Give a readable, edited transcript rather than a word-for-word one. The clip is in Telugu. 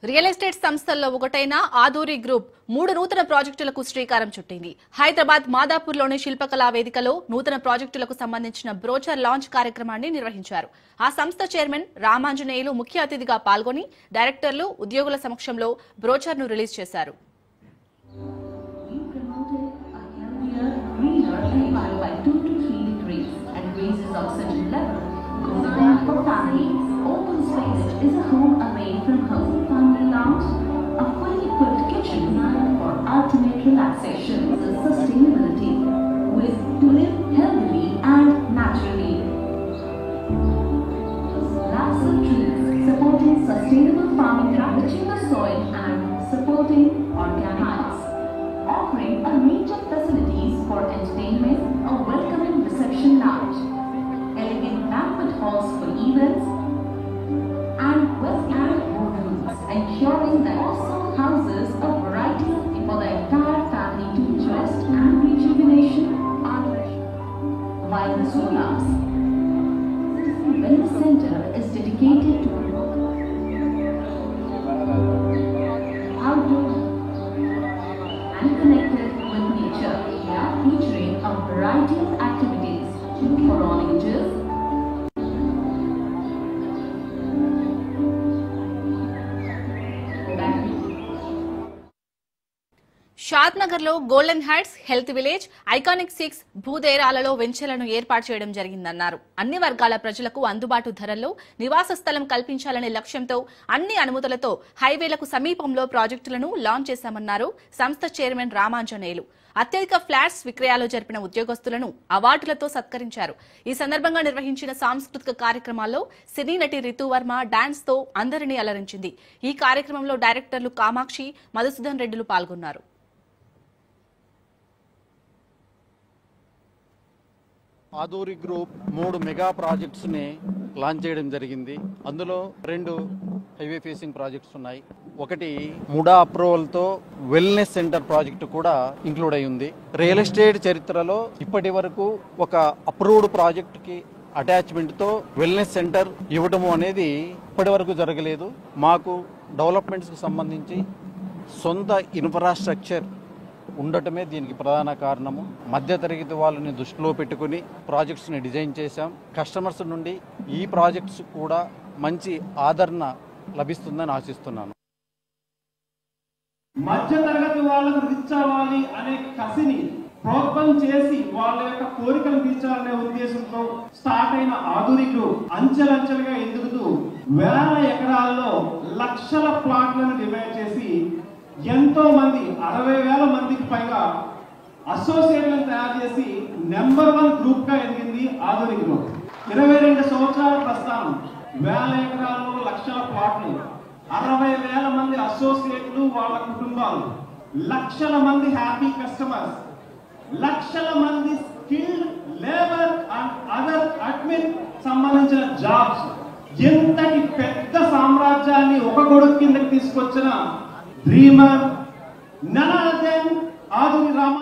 రియల్ ఎస్టేట్ సంస్థల్లో ఒకటైన ఆదూరి గ్రూప్ 3 నూతన ప్రాజెక్టులకు శ్రీకారం చుట్టింది. హైదరాబాద్ మాదాపూర్లోని శిల్పకళా వేదికలో నూతన ప్రాజెక్టులకు సంబంధించిన బ్రోచర్ లాంచ్ కార్యక్రమాన్ని నిర్వహించారు. ఆ సంస్థ చైర్మన్ రామాంజనేయులు ముఖ్య అతిథిగా పాల్గొని డైరెక్టర్లు, ఉద్యోగుల సమక్షంలో బ్రోచర్ను రిలీజ్ చేశారు. Is a home away from home family lounge, a fully equipped kitchen for ultimate relaxation and sustainability with to live healthily and naturally. Labs of trees supporting sustainable farming, enriching the soil and supporting organics, offering a range of facilities for entertainment, a welcoming reception lounge, elegant banquet halls for events, and West-End boardrooms, ensuring that also houses a variety for the entire family to rest and rejuvenation. While the Solas Wellness Center is dedicated to outdoor and connected with nature, featuring a variety of activities for all ages. షాద్నగర్లో golden heights, health village, iconic 6 భూదేరాలలో వెంచర్లను ఏర్పాటు చేయడం జరిగిందన్నారు. అన్ని వర్గాల ప్రజలకు అందుబాటు ధరల్లో నివాస స్థలం కల్పించాలనే లక్ష్యంతో అన్ని అనుమతులతో హైవేలకు సమీపంలో ప్రాజెక్టులను లాంచ్ చేశామన్నారు సంస్థ చైర్మన్ రామాంజనేయులు. అత్యధిక ఫ్లాట్స్ విక్రయాలు జరిపిన ఉద్యోగస్తులను అవార్డులతో సత్కరించారు. ఈ సందర్భంగా నిర్వహించిన సాంస్కృతిక కార్యక్రమాల్లో సినీ నటి రితువర్మ డాన్స్ తో అందరినీ అలరించింది. ఈ కార్యక్రమంలో డైరెక్టర్లు కామాక్షి, మధుసూదన్ రెడ్డిలు పాల్గొన్నారు. ఆదూరి గ్రూప్ 3 మెగా ప్రాజెక్ట్స్ ని లాంచ్ చేయడం జరిగింది. అందులో 2 హైవే ఫేసింగ్ ప్రాజెక్ట్స్ ఉన్నాయి. ఒకటి ముడా అప్రూవల్ తో వెల్నెస్ సెంటర్ ప్రాజెక్టు కూడా ఇంక్లూడ్ అయి ఉంది. రియల్ ఎస్టేట్ చరిత్రలో ఇప్పటి వరకు ఒక అప్రూవ్డ్ ప్రాజెక్ట్ కి అటాచ్మెంట్ తో వెల్నెస్ సెంటర్ ఇవ్వడము అనేది ఇప్పటి వరకు జరగలేదు. మాకు డెవలప్మెంట్స్ కి సంబంధించి సొంత ఇన్ఫ్రాస్ట్రక్చర్ ఉండటమే దీనికి ప్రధాన కారణము. మధ్యతరగతి వాళ్ళని దృష్టిలో పెట్టుకుని ప్రాజెక్ట్స్ని డిజైన్ చేశాం. కస్టమర్స్ నుండి ఈ ప్రాజెక్ట్స్ కూడా మంచి ఆదరణ లభిస్తుందని ఆశిస్తున్నాను. మధ్యతరగతి వాళ్ళకు రిచ్ అవ్వాలి అనే కసిని ప్రోత్సాహం చేసి వాళ్ళ యొక్క కోరికలు తీర్చాలనే ఉద్దేశంతో స్టార్ట్ అయిన ఆదూరి గ్రూప్ అంచెలంచెలుగా ఎదుగుతూ వేల ఎకరాల్లో లక్షల ప్లాట్లను డివైడ్ చేసి ఎంతో మంది 60,000 మందికి పైగా అసోసియేట్లను తయారు చేసి నెంబర్ 1 గ్రూప్ గా ఎదిగింది ఆదూరి గ్రూప్. 22 సంవత్సరాల ప్రస్థానం, వేల ఎకరాలు, లక్షల ప్లాట్లు, 60,000 మంది అసోసియేట్లు, వాళ్ళ కుటుంబాలు, లక్షల మంది హ్యాపీ కస్టమర్స్, లక్షల మంది skilled labour and other admin సంబంధించిన జాబ్స్. ఎంతటి పెద్ద సామ్రాజ్యాన్ని ఒక గొడుగు కిందకి తీసుకొచ్చిన dreamer none other than Aduri Rama.